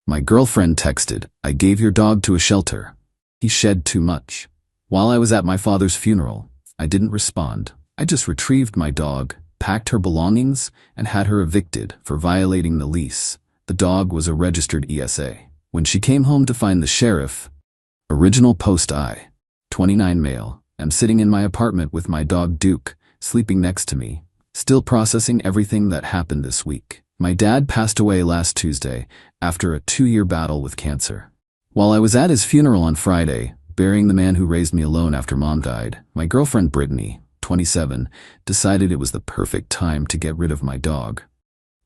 My girlfriend texted, "I gave your dog to a shelter. He shed too much." While I was at my father's funeral, I didn't respond. I just retrieved my dog, packed her belongings, and had her evicted for violating the lease. The dog was a registered ESA. When she came home to find the sheriff, original post I, 29 male, am sitting in my apartment with my dog Duke, sleeping next to me, still processing everything that happened this week. My dad passed away last Tuesday after a 2-year battle with cancer. While I was at his funeral on Friday, burying the man who raised me alone after mom died, my girlfriend Brittany, 27, decided it was the perfect time to get rid of my dog.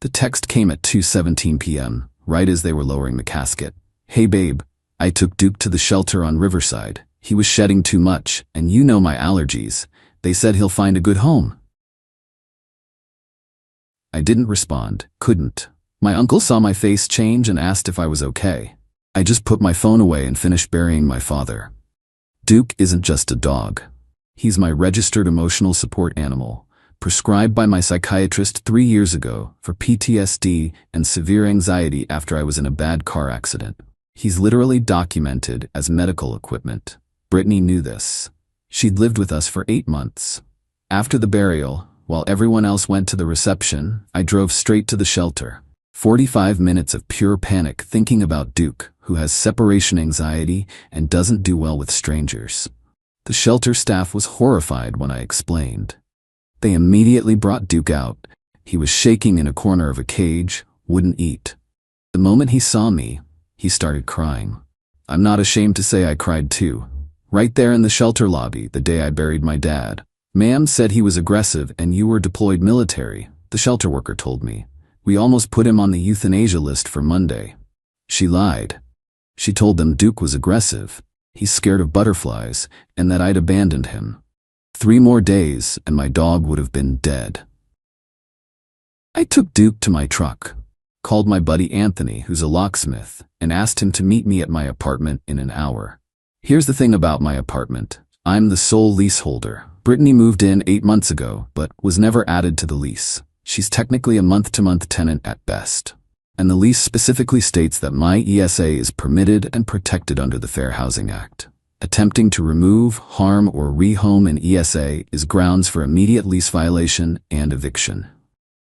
The text came at 2:17 p.m., right as they were lowering the casket. "Hey babe, I took Duke to the shelter on Riverside. He was shedding too much, and you know my allergies. They said he'll find a good home." I didn't respond, couldn't. My uncle saw my face change and asked if I was okay. I just put my phone away and finished burying my father. Duke isn't just a dog. He's my registered emotional support animal, prescribed by my psychiatrist 3 years ago for PTSD and severe anxiety after I was in a bad car accident. He's literally documented as medical equipment. Brittany knew this. She'd lived with us for 8 months. After the burial, while everyone else went to the reception, I drove straight to the shelter. 45 minutes of pure panic thinking about Duke, who has separation anxiety and doesn't do well with strangers. The shelter staff was horrified when I explained. They immediately brought Duke out. He was shaking in a corner of a cage, wouldn't eat. The moment he saw me, he started crying. I'm not ashamed to say I cried too. Right there in the shelter lobby the day I buried my dad. "Ma'am said he was aggressive and you were deployed military," the shelter worker told me. "We almost put him on the euthanasia list for Monday." She lied. She told them Duke was aggressive, he's scared of butterflies, and that I'd abandoned him. 3 more days and my dog would have been dead. I took Duke to my truck, called my buddy Anthony, who's a locksmith, and asked him to meet me at my apartment in an hour. Here's the thing about my apartment. I'm the sole leaseholder. Brittany moved in 8 months ago, but was never added to the lease. She's technically a month-to-month tenant at best. And the lease specifically states that my ESA is permitted and protected under the Fair Housing Act. Attempting to remove, harm, or rehome an ESA is grounds for immediate lease violation and eviction.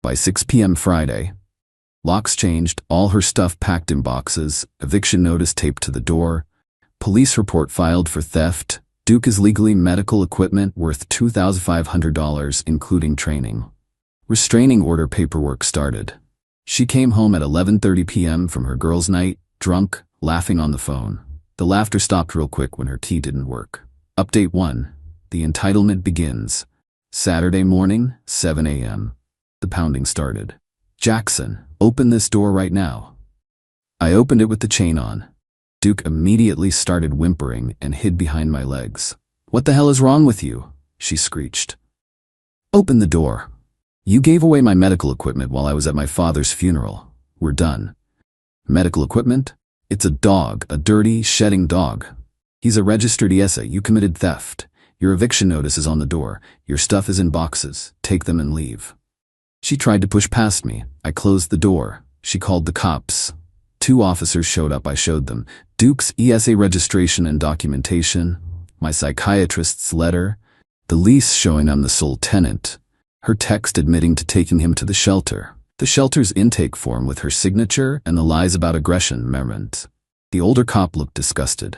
By 6 p.m. Friday, locks changed, all her stuff packed in boxes, eviction notice taped to the door, police report filed for theft. Duke is legally medical equipment worth $2,500, including training. Restraining order paperwork started. She came home at 11:30 p.m. from her girls' night, drunk, laughing on the phone. The laughter stopped real quick when her key didn't work. Update 1. The entitlement begins. Saturday morning, 7 a.m. The pounding started. "Jackson, open this door right now." I opened it with the chain on. Duke immediately started whimpering and hid behind my legs. "What the hell is wrong with you?" she screeched. "Open the door. You gave away my medical equipment while I was at my father's funeral. We're done." "Medical equipment? It's a dog, a dirty, shedding dog. He's a registered ESA. You committed theft. Your eviction notice is on the door. Your stuff is in boxes. Take them and leave." She tried to push past me. I closed the door. She called the cops. 2 officers showed up. I showed them Duke's ESA registration and documentation, my psychiatrist's letter, the lease showing I'm the sole tenant, her text admitting to taking him to the shelter, the shelter's intake form with her signature, and the lies about aggression meant. The older cop looked disgusted.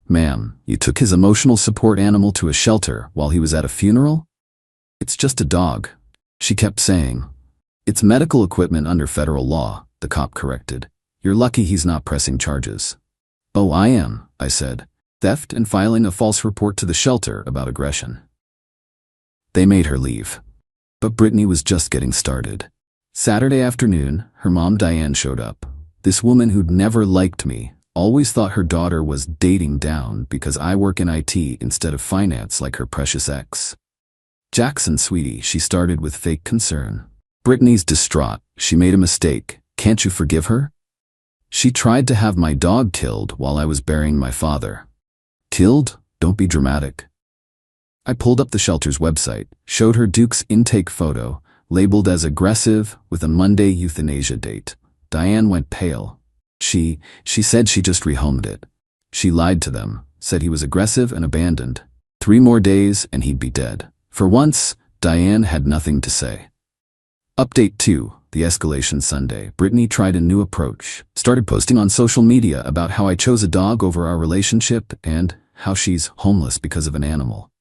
"Ma'am, you took his emotional support animal to a shelter while he was at a funeral?" "It's just a dog," she kept saying. "It's medical equipment under federal law," the cop corrected. "You're lucky he's not pressing charges." "Oh, I am," I said. "Theft and filing a false report to the shelter about aggression." They made her leave. But Brittany was just getting started. Saturday afternoon, her mom Diane showed up. This woman who'd never liked me, always thought her daughter was dating down because I work in IT instead of finance like her precious ex. "Jackson, sweetie," she started with fake concern. "Brittany's distraught. She made a mistake. Can't you forgive her? She tried to have my dog killed while I was burying my father." "Killed? Don't be dramatic." I pulled up the shelter's website, showed her Duke's intake photo, labeled as aggressive with a Monday euthanasia date. Diane went pale. She said she just rehomed it. She lied to them, said he was aggressive and abandoned. 3 more days and he'd be dead. For once, Diane had nothing to say. Update 2, the escalation Sunday. Brittany tried a new approach. Started posting on social media about how I chose a dog over our relationship and how she's homeless because of an animal.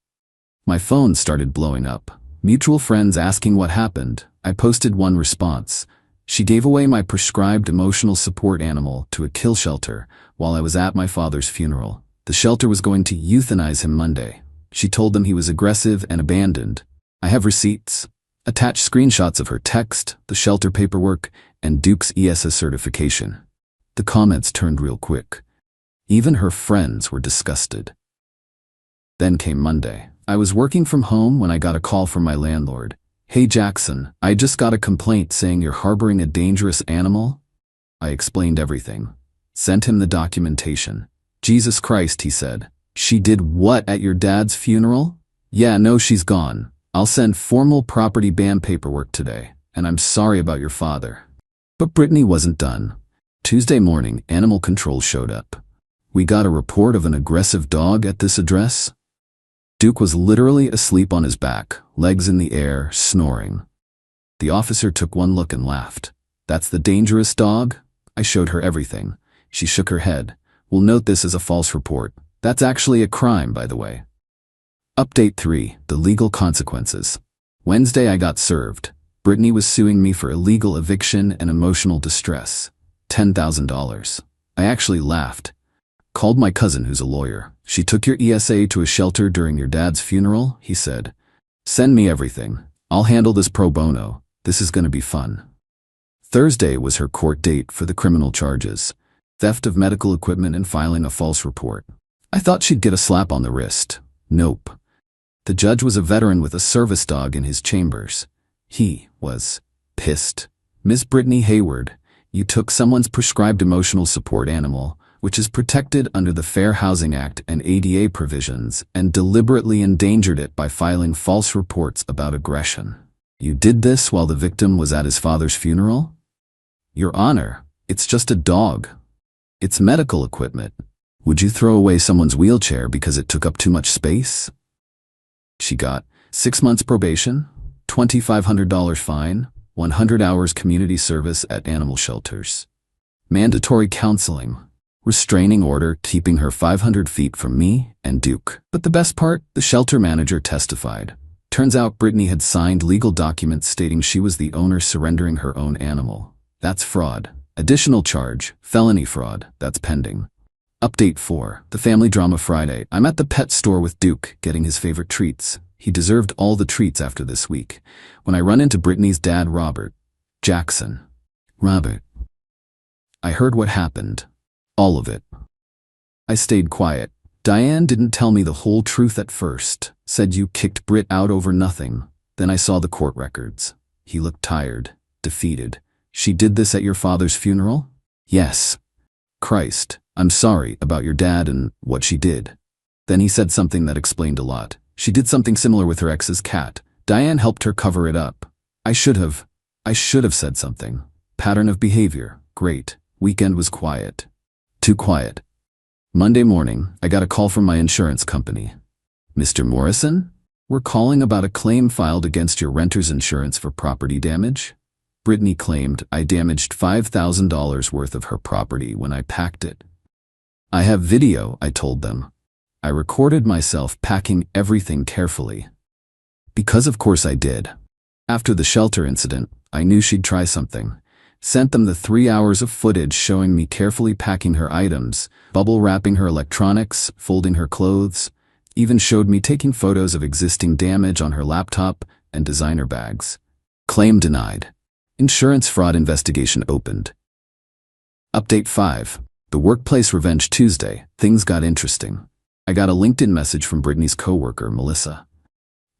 My phone started blowing up. Mutual friends asking what happened. I posted one response. She gave away my prescribed emotional support animal to a kill shelter while I was at my father's funeral. The shelter was going to euthanize him Monday. She told them he was aggressive and abandoned. I have receipts. Attached screenshots of her text, the shelter paperwork, and Duke's ESS certification. The comments turned real quick. Even her friends were disgusted. Then came Monday. I was working from home when I got a call from my landlord. "Hey Jackson, I just got a complaint saying you're harboring a dangerous animal." I explained everything. Sent him the documentation. "Jesus Christ," he said. "She did what at your dad's funeral?" "Yeah, no, she's gone. I'll send formal property ban paperwork today, and I'm sorry about your father." But Brittany wasn't done. Tuesday morning, animal control showed up. "We got a report of an aggressive dog at this address." Duke was literally asleep on his back, legs in the air, snoring. The officer took one look and laughed. "That's the dangerous dog?" I showed her everything. She shook her head. "We'll note this as a false report. That's actually a crime, by the way." Update 3, the legal consequences. Wednesday I got served. Brittany was suing me for illegal eviction and emotional distress. $10,000. I actually laughed. Called my cousin who's a lawyer. "She took your ESA to a shelter during your dad's funeral," he said. "Send me everything. I'll handle this pro bono. This is gonna be fun." Thursday was her court date for the criminal charges. Theft of medical equipment and filing a false report. I thought she'd get a slap on the wrist. Nope. The judge was a veteran with a service dog in his chambers. He was pissed. "Miss Brittany Hayward, you took someone's prescribed emotional support animal, which is protected under the Fair Housing Act and ADA provisions, and deliberately endangered it by filing false reports about aggression. You did this while the victim was at his father's funeral?" "Your Honor, it's just a dog. It's medical equipment. Would you throw away someone's wheelchair because it took up too much space?" She got 6 months probation, $2,500 fine, 100 hours community service at animal shelters, mandatory counseling, restraining order keeping her 500 feet from me and Duke. But the best part, the shelter manager testified. Turns out Brittany had signed legal documents stating she was the owner surrendering her own animal. That's fraud. Additional charge, felony fraud, that's pending. Update 4, the family drama Friday. I'm at the pet store with Duke, getting his favorite treats. He deserved all the treats after this week. When I run into Brittany's dad, Robert. "Jackson." "Robert." I heard what happened. All of it. I stayed quiet. Diane didn't tell me the whole truth at first. Said you kicked Britt out over nothing. Then I saw the court records. He looked tired, defeated. "She did this at your father's funeral?" "Yes." "Christ, I'm sorry about your dad and what she did." Then he said something that explained a lot. "She did something similar with her ex's cat. Diane helped her cover it up." I should have said something. Pattern of behavior. Great. Weekend was quiet. Too quiet. Monday morning, I got a call from my insurance company. "Mr. Morrison? We're calling about a claim filed against your renter's insurance for property damage." Brittany claimed I damaged $5,000 worth of her property when I packed it. "I have video," I told them. I recorded myself packing everything carefully. Because of course I did. After the shelter incident, I knew she'd try something. Sent them the 3 hours of footage showing me carefully packing her items, bubble wrapping her electronics, folding her clothes, even showed me taking photos of existing damage on her laptop and designer bags. Claim denied. Insurance fraud investigation opened. Update 5. The Workplace Revenge Tuesday. Things got interesting. I got a LinkedIn message from Brittany's coworker, Melissa.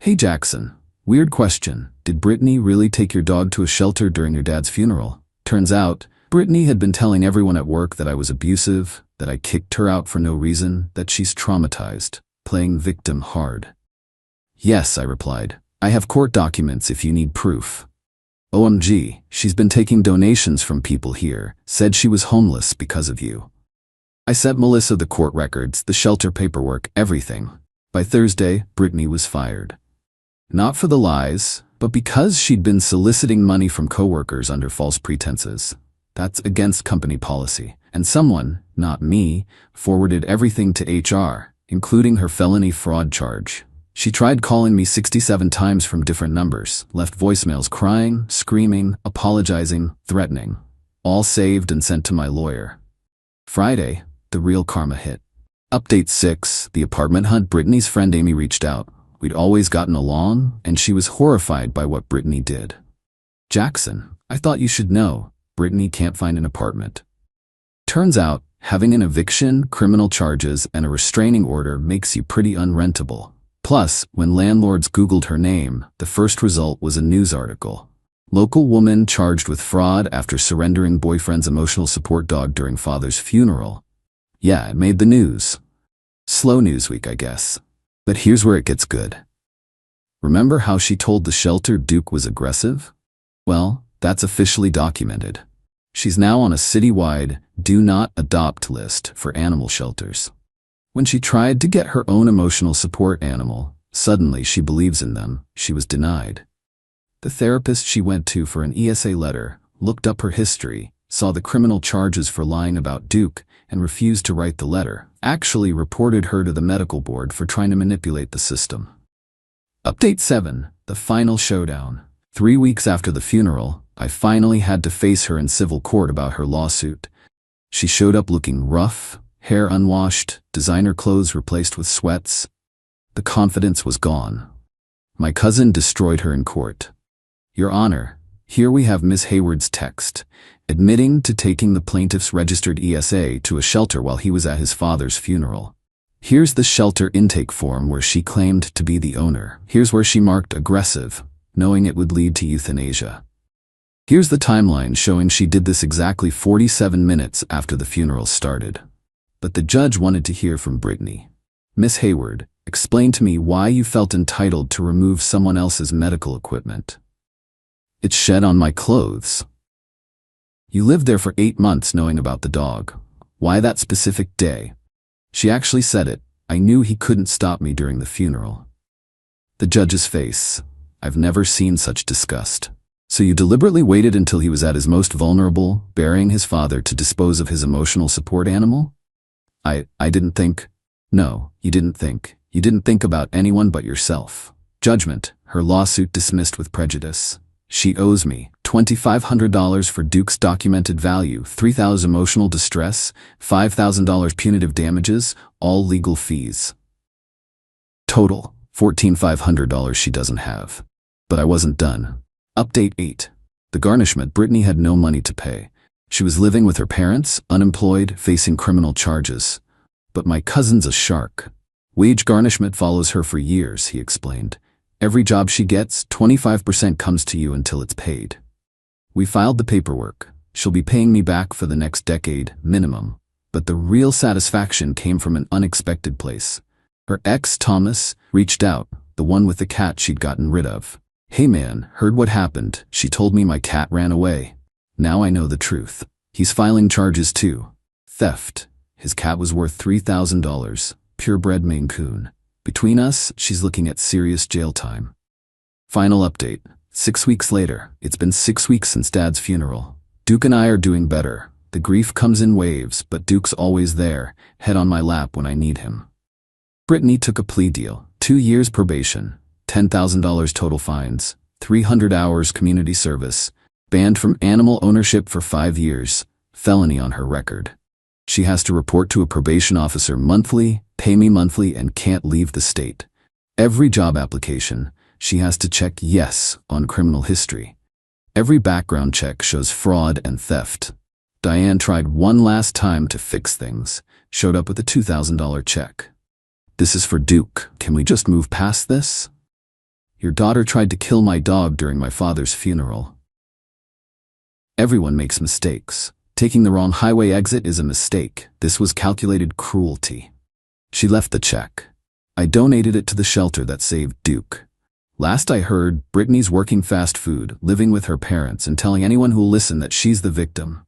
"Hey Jackson, weird question. Did Brittany really take your dog to a shelter during your dad's funeral? Turns out, Brittany had been telling everyone at work that I was abusive, that I kicked her out for no reason, that she's traumatized, playing victim hard." "Yes," I replied. "I have court documents if you need proof." OMG, she's been taking donations from people here, said she was homeless because of you. I sent Melissa the court records, the shelter paperwork, everything. By Thursday, Brittany was fired. Not for the lies, but because she'd been soliciting money from coworkers under false pretenses. That's against company policy. And someone, not me, forwarded everything to HR, including her felony fraud charge. She tried calling me 67 times from different numbers, left voicemails crying, screaming, apologizing, threatening. All saved and sent to my lawyer. Friday, the real karma hit. Update 6, the apartment hunt. Brittany's friend Amy reached out. We'd always gotten along, and she was horrified by what Brittany did. Jackson, I thought you should know, Brittany can't find an apartment. Turns out, having an eviction, criminal charges, and a restraining order makes you pretty unrentable. Plus, when landlords Googled her name, the first result was a news article. Local woman charged with fraud after surrendering boyfriend's emotional support dog during father's funeral. Yeah, it made the news. Slow news week, I guess. But here's where it gets good. Remember how she told the shelter Duke was aggressive? Well, that's officially documented. She's now on a citywide do not adopt list for animal shelters. When she tried to get her own emotional support animal, suddenly she believes in them, she was denied. The therapist she went to for an ESA letter looked up her history, saw the criminal charges for lying about Duke, and refused to write the letter, actually reported her to the medical board for trying to manipulate the system. Update 7, the final showdown. 3 weeks after the funeral, I finally had to face her in civil court about her lawsuit. She showed up looking rough, hair unwashed, designer clothes replaced with sweats. The confidence was gone. My cousin destroyed her in court. Your Honor, here we have Ms. Hayward's text, admitting to taking the plaintiff's registered ESA to a shelter while he was at his father's funeral. Here's the shelter intake form where she claimed to be the owner. Here's where she marked aggressive, knowing it would lead to euthanasia. Here's the timeline showing she did this exactly 47 minutes after the funeral started. But the judge wanted to hear from Brittany. Miss Hayward, explain to me why you felt entitled to remove someone else's medical equipment. It's shed on my clothes. You lived there for 8 months knowing about the dog. Why that specific day? She actually said it. I knew he couldn't stop me during the funeral. The judge's face. I've never seen such disgust. So you deliberately waited until he was at his most vulnerable, burying his father, to dispose of his emotional support animal? I didn't think. No, you didn't think. You didn't think about anyone but yourself. Judgment. Her lawsuit dismissed with prejudice. She owes me $2,500 for Duke's documented value, $3,000 emotional distress, $5,000 punitive damages, all legal fees. Total, $14,500 she doesn't have. But I wasn't done. Update 8. The garnishment. Brittany had no money to pay. She was living with her parents, unemployed, facing criminal charges. But my cousin's a shark. Wage garnishment follows her for years, he explained. Every job she gets, 25% comes to you until it's paid. We filed the paperwork. She'll be paying me back for the next decade, minimum. But the real satisfaction came from an unexpected place. Her ex, Thomas, reached out, the one with the cat she'd gotten rid of. Hey man, heard what happened. She told me my cat ran away. Now I know the truth. He's filing charges too. Theft. His cat was worth $3,000. Purebred Maine Coon. Between us, she's looking at serious jail time. Final update. 6 weeks later. It's been 6 weeks since Dad's funeral. Duke and I are doing better. The grief comes in waves, but Duke's always there, head on my lap when I need him. Brittany took a plea deal. 2 years probation. $10,000 total fines. 300 hours community service. Banned from animal ownership for 5 years. Felony on her record. She has to report to a probation officer monthly, pay me monthly, and can't leave the state. Every job application, she has to check yes on criminal history. Every background check shows fraud and theft. Diane tried one last time to fix things, showed up with a $2,000 check. This is for Duke. Can we just move past this? Your daughter tried to kill my dog during my father's funeral. Everyone makes mistakes. Taking the wrong highway exit is a mistake. This was calculated cruelty. She left the check. I donated it to the shelter that saved Duke. Last I heard, Brittany's working fast food, living with her parents, and telling anyone who'll listen that she's the victim.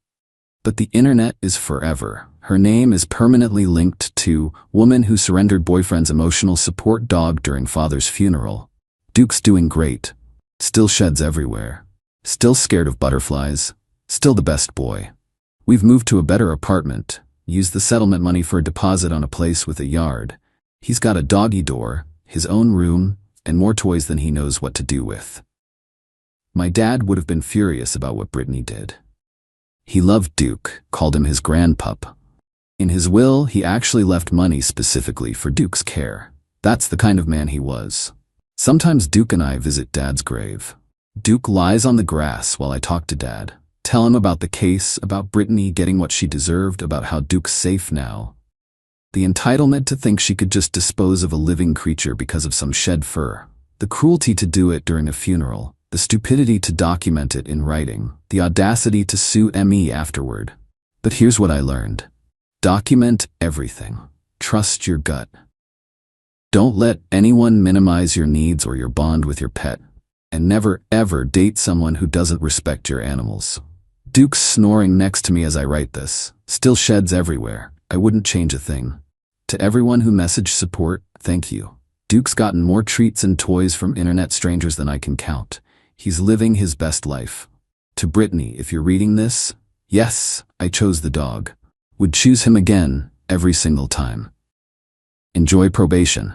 But the internet is forever. Her name is permanently linked to woman who surrendered boyfriend's emotional support dog during father's funeral. Duke's doing great. Still sheds everywhere. Still scared of butterflies. Still the best boy. We've moved to a better apartment. Used the settlement money for a deposit on a place with a yard. He's got a doggy door, his own room, and more toys than he knows what to do with. My dad would have been furious about what Brittany did. He loved Duke, called him his grandpup. In his will, he actually left money specifically for Duke's care. That's the kind of man he was. Sometimes Duke and I visit Dad's grave. Duke lies on the grass while I talk to Dad. Tell him about the case, about Brittany getting what she deserved, about how Duke's safe now. The entitlement to think she could just dispose of a living creature because of some shed fur. The cruelty to do it during a funeral. The stupidity to document it in writing. The audacity to sue ME afterward. But here's what I learned. Document everything. Trust your gut. Don't let anyone minimize your needs or your bond with your pet. And never ever date someone who doesn't respect your animals. Duke's snoring next to me as I write this. Still sheds everywhere. I wouldn't change a thing. To everyone who messaged support, thank you. Duke's gotten more treats and toys from internet strangers than I can count. He's living his best life. To Brittany, if you're reading this, yes, I chose the dog. Would choose him again, every single time. Enjoy probation.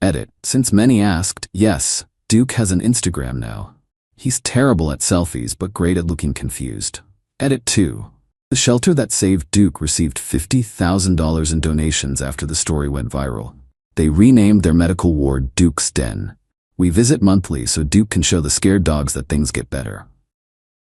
Edit. Since many asked, yes, Duke has an Instagram now. He's terrible at selfies but great at looking confused. Edit 2. The shelter that saved Duke received $50,000 in donations after the story went viral. They renamed their medical ward Duke's Den. We visit monthly so Duke can show the scared dogs that things get better.